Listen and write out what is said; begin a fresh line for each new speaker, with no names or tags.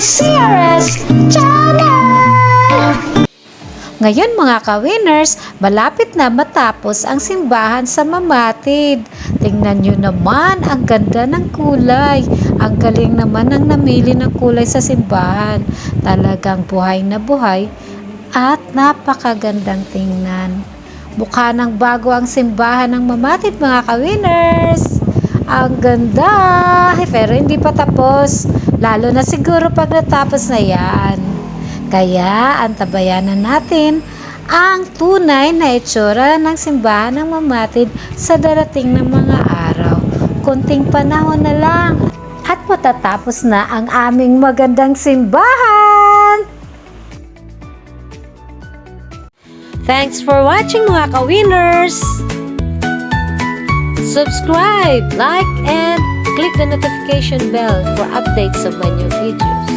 CRS Channel! Ngayon mga ka-winners, malapit na matapos ang simbahan sa Mamatid. Tingnan nyo naman, ang ganda ng kulay. Ang galing naman ang namili ng kulay sa simbahan. Talagang buhay na buhay at napakagandang tingnan. Mukha ng bago ang simbahan ng Mamatid mga ka-winners. Ang ganda! Pero hindi pa tapos. Lalo na siguro pag natapos na yan. Kaya antabayan na natin ang tunay na itsura ng simbahan ng Mamatid sa darating na mga araw. Kunting panahon na lang at matatapos na ang aming magandang simbahan. Thanks for watching mga ka-winners! Subscribe, like, and click the notification bell for updates of my new videos.